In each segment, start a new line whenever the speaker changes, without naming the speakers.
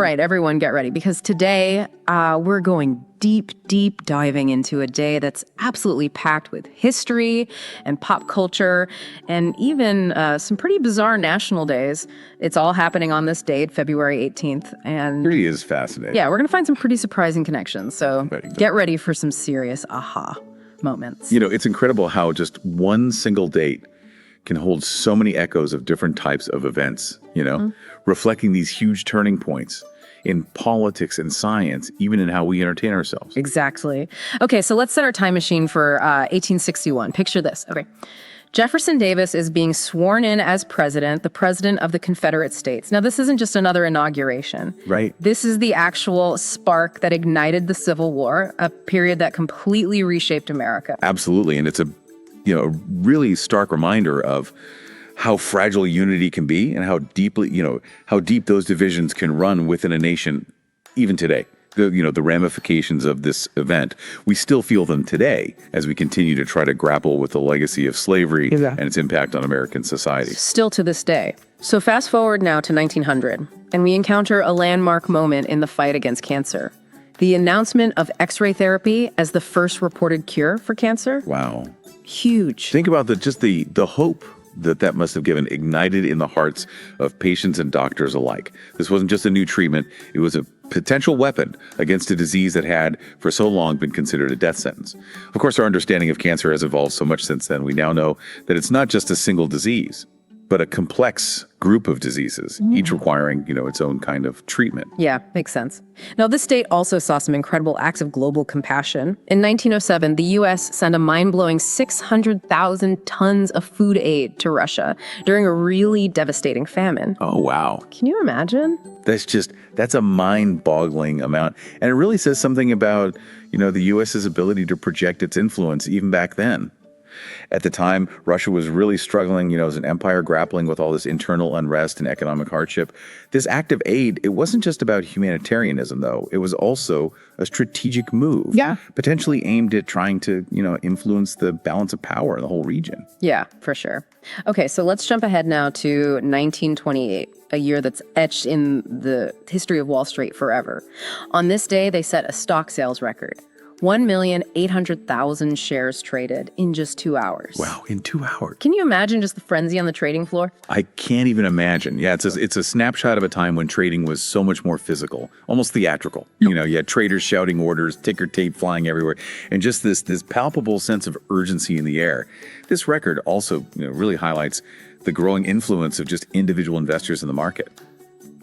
right, everyone get ready, because today we're going deep diving into a day that's absolutely packed with history and pop culture and even some pretty bizarre national days. It's all happening on this date, February 18th. And
Really is fascinating.
yeah, we're going to find some pretty surprising connections. So get ready for some serious aha moments.
You know, it's incredible how just one single date can hold so many echoes of different types of events, reflecting these huge turning points in politics and science, even in how we entertain ourselves.
Exactly. Okay, so let's set our time machine for 1861. Picture this. Okay. Jefferson Davis is being sworn in as president, the president of the Confederate States. Now, this isn't just another inauguration.
Right.
This is the actual spark that ignited the Civil War, a period that completely reshaped America.
Absolutely. And it's a really stark reminder of how fragile unity can be and how deep those divisions can run within a nation even today. The ramifications of this event, we still feel them today as we continue to try to grapple with the legacy of slavery and its impact on American society.
Still to this day. So fast forward now to 1900, and we encounter a landmark moment in the fight against cancer. The announcement of X-ray therapy as the first reported cure for cancer.
Wow.
Huge.
Think about the hope that must have given, ignited in the hearts of patients and doctors alike. This wasn't just a new treatment. It was a potential weapon against a disease that had, for so long, been considered a death sentence. Of course, our understanding of cancer has evolved so much since then. We now know that it's not just a single disease, but a complex group of diseases, each requiring, its own kind of treatment.
Yeah, makes sense. Now, this date also saw some incredible acts of global compassion. In 1907, the U.S. sent a mind-blowing 600,000 tons of food aid to Russia during a really devastating famine.
Oh, wow.
Can you imagine?
That's a mind-boggling amount. And it really says something about, the U.S.'s ability to project its influence even back then. At the time, Russia was really struggling, as an empire grappling with all this internal unrest and economic hardship. This act of aid, it wasn't just about humanitarianism, though. It was also a strategic move.
Yeah.
Potentially aimed at trying to, influence the balance of power in the whole region.
Yeah, for sure. Okay, so let's jump ahead now to 1928, a year that's etched in the history of Wall Street forever. On this day, they set a stock sales record. 1,800,000 shares traded in just 2 hours.
Wow, in 2 hours.
Can you imagine just the frenzy on the trading floor?
I can't even imagine. Yeah, it's a snapshot of a time when trading was so much more physical, almost theatrical. You had traders shouting orders, ticker tape flying everywhere, and just this palpable sense of urgency in the air. This record also really highlights the growing influence of just individual investors in the market.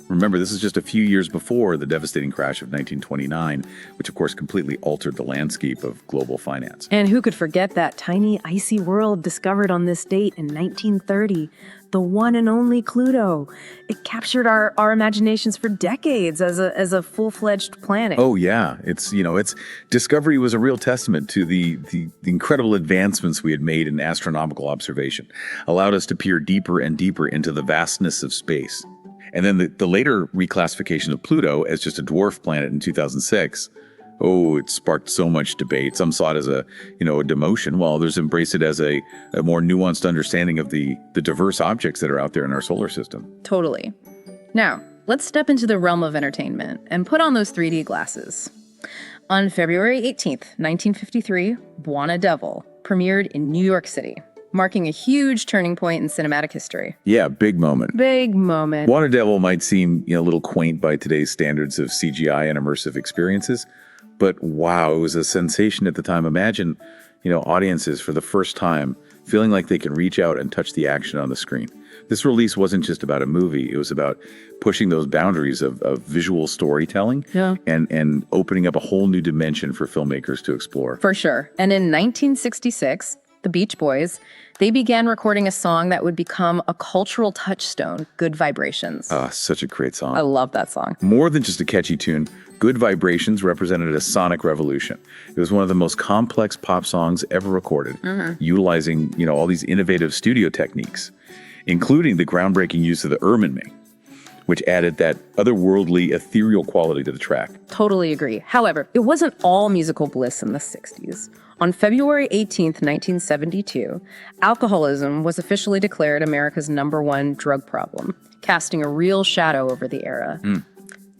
Remember, this is just a few years before the devastating crash of 1929, which of course completely altered the landscape of global finance.
And who could forget that tiny icy world discovered on this date in 1930, the one and only Pluto. It captured our imaginations for decades as a full-fledged planet.
Oh yeah, its discovery was a real testament to the incredible advancements we had made in astronomical observation, allowed us to peer deeper and deeper into the vastness of space. And then the later reclassification of Pluto as just a dwarf planet in 2006, it sparked so much debate. Some saw it as a demotion, while others embraced it as a more nuanced understanding of the diverse objects that are out there in our solar system.
Totally. Now, let's step into the realm of entertainment and put on those 3D glasses. On February 18th, 1953, Buona Devil premiered in New York City, marking a huge turning point in cinematic history.
Yeah, big moment.
Big moment.
Buona Devil might seem a little quaint by today's standards of CGI and immersive experiences, but wow, it was a sensation at the time. Imagine, audiences for the first time feeling like they can reach out and touch the action on the screen. This release wasn't just about a movie. It was about pushing those boundaries of visual storytelling and opening up a whole new dimension for filmmakers to explore.
For sure. And in 1966, the Beach Boys, they began recording a song that would become a cultural touchstone, Good Vibrations.
Such a great song.
I love that song.
More than just a catchy tune, Good Vibrations represented a sonic revolution. It was one of the most complex pop songs ever recorded, utilizing, all these innovative studio techniques, including the groundbreaking use of the Erminme, which added that otherworldly, ethereal quality to the track.
Totally agree. However, it wasn't all musical bliss in the 60s. On February 18th, 1972, alcoholism was officially declared America's #1 drug problem, casting a real shadow over the era.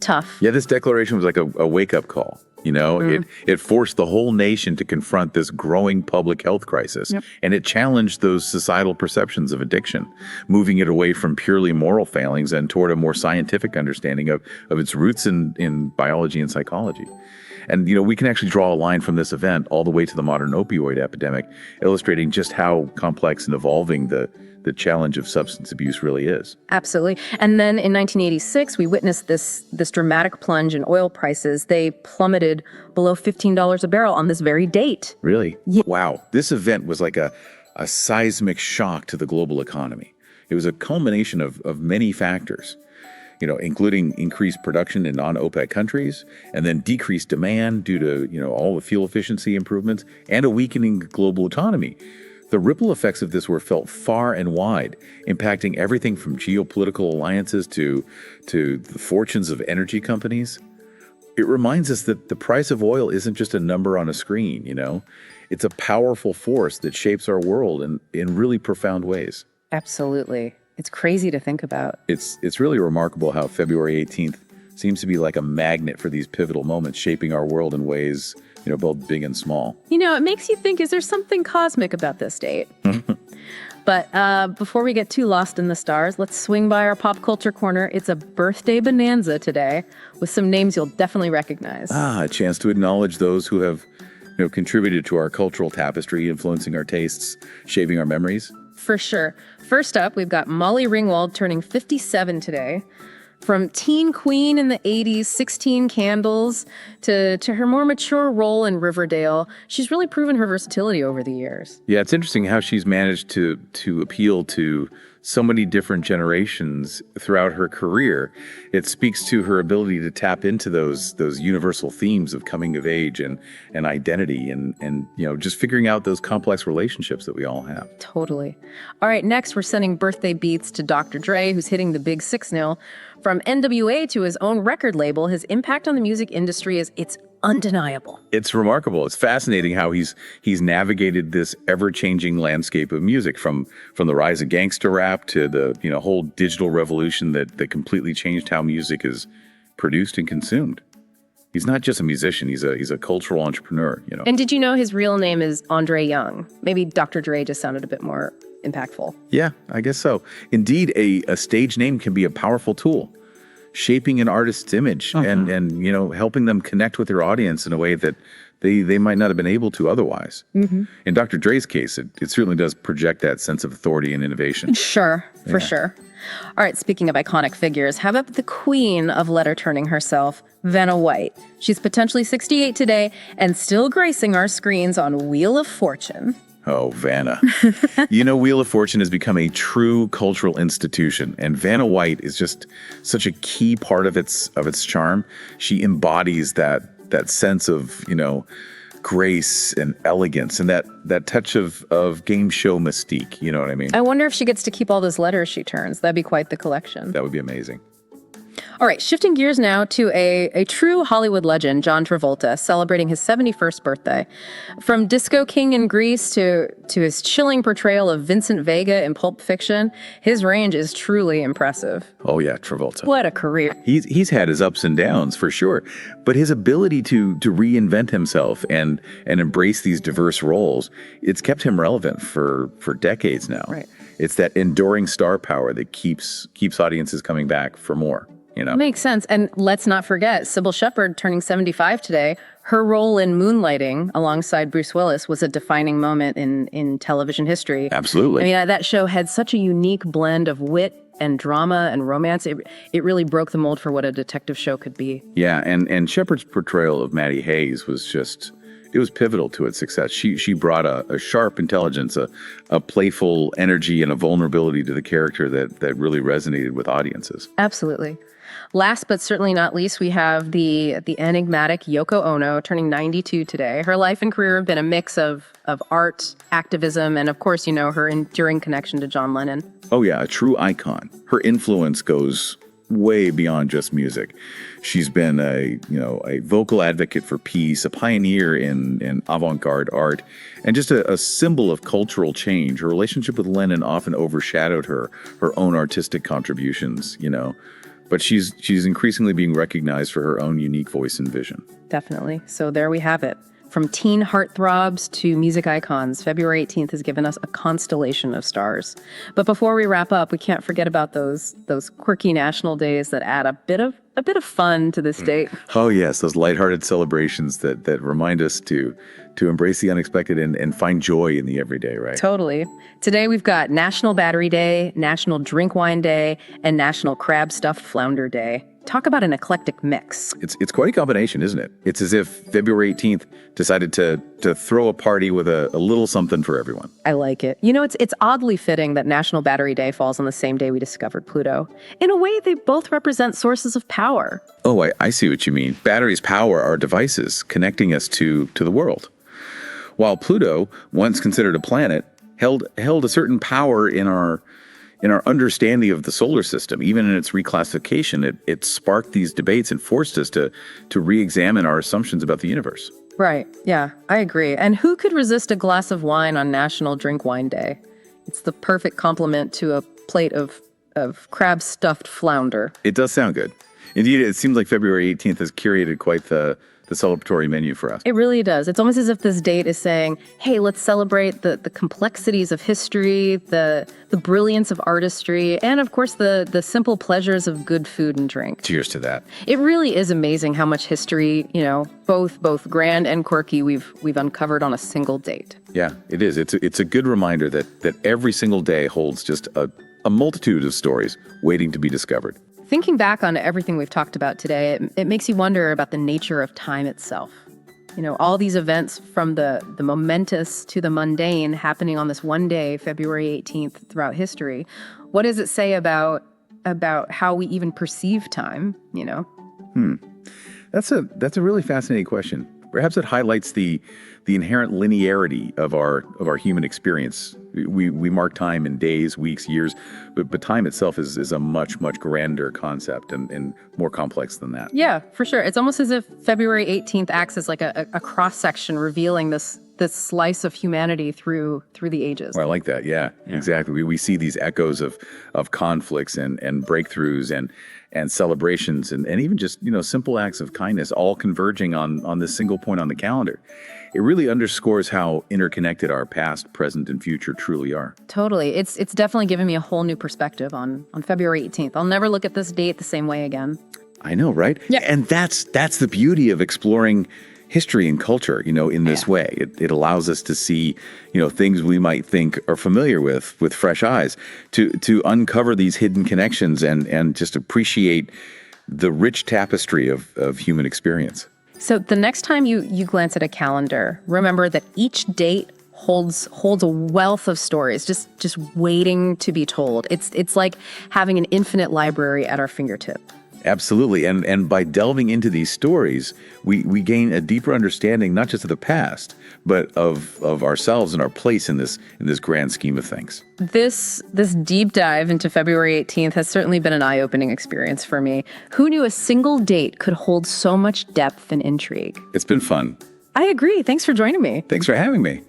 tough.
Yeah, this declaration was like a wake-up call. It forced the whole nation to confront this growing public health crisis.
Yep.
And it challenged those societal perceptions of addiction, moving it away from purely moral failings and toward a more scientific understanding of its roots in biology and psychology. And, we can actually draw a line from this event all the way to the modern opioid epidemic, illustrating just how complex and evolving the challenge of substance abuse really is.
Absolutely. And then in 1986, we witnessed this dramatic plunge in oil prices. They plummeted below $15 a barrel on this very date.
Really?
Yeah.
Wow. This event was like a seismic shock to the global economy. It was a culmination of many factors, including increased production in non-OPEC countries, and then decreased demand due to, all the fuel efficiency improvements and a weakening global economy. The ripple effects of this were felt far and wide, impacting everything from geopolitical alliances to the fortunes of energy companies. It reminds us that the price of oil isn't just a number on a screen, It's a powerful force that shapes our world in really profound ways.
Absolutely. It's crazy to think about.
It's really remarkable how February 18th seems to be like a magnet for these pivotal moments shaping our world in ways both big and small.
It makes you think, is there something cosmic about this date? But before we get too lost in the stars, let's swing by our pop culture corner. It's a birthday bonanza today with some names you'll definitely recognize.
A chance to acknowledge those who have contributed to our cultural tapestry, influencing our tastes, shaping our memories.
For sure. First up, we've got Molly Ringwald turning 57 today. From teen queen in the 80s, 16 Candles, to her more mature role in Riverdale, she's really proven her versatility over the years.
Yeah, it's interesting how she's managed to appeal to so many different generations throughout her career. It speaks to her ability to tap into those universal themes of coming of age and identity and just figuring out those complex relationships that we all have.
Totally. All right, next we're sending birthday beats to Dr. Dre, who's hitting the big 6-0. From NWA to his own record label, his impact on the music industry is undeniable.
It's remarkable. It's fascinating how he's navigated this ever-changing landscape of music, from the rise of gangster rap to the whole digital revolution that completely changed how music is produced and consumed. He's not just a musician; he's a cultural entrepreneur.
And did you know his real name is Andre Young? Maybe Dr. Dre just sounded a bit more impactful.
Yeah, I guess so. Indeed, a stage name can be a powerful tool, shaping an artist's image and helping them connect with their audience in a way that they might not have been able to otherwise. Mm-hmm. In Dr. Dre's case, it certainly does project that sense of authority and innovation.
Sure, for sure. All right, speaking of iconic figures, how about the queen of letter turning herself, Vanna White? She's potentially 68 today and still gracing our screens on Wheel of Fortune.
Oh, Vanna. Wheel of Fortune has become a true cultural institution, and Vanna White is just such a key part of its charm. She embodies that sense of, grace and elegance and that touch of game show mystique. You know what I mean?
I wonder if she gets to keep all those letters she turns. That'd be quite the collection.
That would be amazing.
All right, shifting gears now to a true Hollywood legend, John Travolta, celebrating his 71st birthday. From Disco King in Grease to his chilling portrayal of Vincent Vega in Pulp Fiction, his range is truly impressive.
Oh yeah, Travolta.
What a career.
He's had his ups and downs for sure, but his ability to reinvent himself and embrace these diverse roles, it's kept him relevant for decades now.
Right.
It's that enduring star power that keeps audiences coming back for more.
Makes sense. And let's not forget, Sybil Shepherd turning 75 today. Her role in Moonlighting alongside Bruce Willis was a defining moment in television history.
Absolutely.
I mean, that show had such a unique blend of wit and drama and romance. It really broke the mold for what a detective show could be.
Yeah, and Shepherd's portrayal of Maddie Hayes was it was pivotal to its success. She brought a sharp intelligence, a playful energy, and a vulnerability to the character that really resonated with audiences.
Absolutely. Last but certainly not least, we have the enigmatic Yoko Ono turning 92 today. Her life and career have been a mix of art, activism, and of course, her enduring connection to John Lennon.
Oh yeah, a true icon. Her influence goes way beyond just music. She's been a vocal advocate for peace, a pioneer in avant-garde art, and just a symbol of cultural change. Her relationship with Lennon often overshadowed her own artistic contributions, but she's increasingly being recognized for her own unique voice and vision.
Definitely. So there we have it. From teen heartthrobs to music icons, February 18th has given us a constellation of stars. But before we wrap up, we can't forget about those quirky national days that add a bit of fun to this date.
Oh yes, those lighthearted celebrations that remind us to embrace the unexpected and find joy in the everyday, right?
Totally. Today we've got National Battery Day, National Drink Wine Day, and National Crab Stuffed Flounder Day. Talk about an eclectic mix.
It's quite a combination, isn't it? It's as if February 18th decided to throw a party with a little something for everyone.
I like it. You know, it's oddly fitting that National Battery Day falls on the same day we discovered Pluto. In a way, they both represent sources of power.
Oh, I see what you mean. Batteries power our devices, connecting us to the world. While Pluto, once considered a planet, held a certain power in our understanding of the solar system. Even in its reclassification, it sparked these debates and forced us to re-examine our assumptions about the universe.
Right. Yeah, I agree. And who could resist a glass of wine on National Drink Wine Day? It's the perfect complement to a plate of crab stuffed flounder.
It does sound good. Indeed, it seems like February 18th has curated quite the celebratory menu for us.
It really does. It's almost as if this date is saying, hey, let's celebrate the complexities of history, the brilliance of artistry, and of course the simple pleasures of good food and drink.
Cheers to that.
It really is amazing how much history, both grand and quirky, we've uncovered on a single date.
Yeah, it is. It's a good reminder that every single day holds just a multitude of stories waiting to be discovered.
Thinking back on everything we've talked about today, it makes you wonder about the nature of time itself. All these events from the momentous to the mundane happening on this one day, February 18th, throughout history. What does it say about how we even perceive time,
That's a really fascinating question. Perhaps it highlights the inherent linearity of our human experience. We mark time in days, weeks, years, but time itself is a much, much grander concept and more complex than that.
Yeah, for sure. It's almost as if February 18th acts as like a cross-section revealing this slice of humanity through the ages.
Well, I like that. Yeah. Exactly. We see these echoes of conflicts and breakthroughs and celebrations and even just, simple acts of kindness all converging on this single point on the calendar. It really underscores how interconnected our past, present, and future truly are.
Totally. It's definitely given me a whole new perspective on February 18th. I'll never look at this date the same way again.
I know, right?
Yeah.
And that's the beauty of exploring history and culture, in this way. It allows us to see, things we might think are familiar with fresh eyes, to uncover these hidden connections and just appreciate the rich tapestry of human experience.
So the next time you glance at a calendar, remember that each date holds a wealth of stories just waiting to be told. It's like having an infinite library at our fingertip.
Absolutely. And by delving into these stories, we gain a deeper understanding, not just of the past, but of ourselves and our place in this grand scheme of things.
This deep dive into February 18th has certainly been an eye-opening experience for me. Who knew a single date could hold so much depth and intrigue?
It's been fun.
I agree. Thanks for joining me.
Thanks for having me.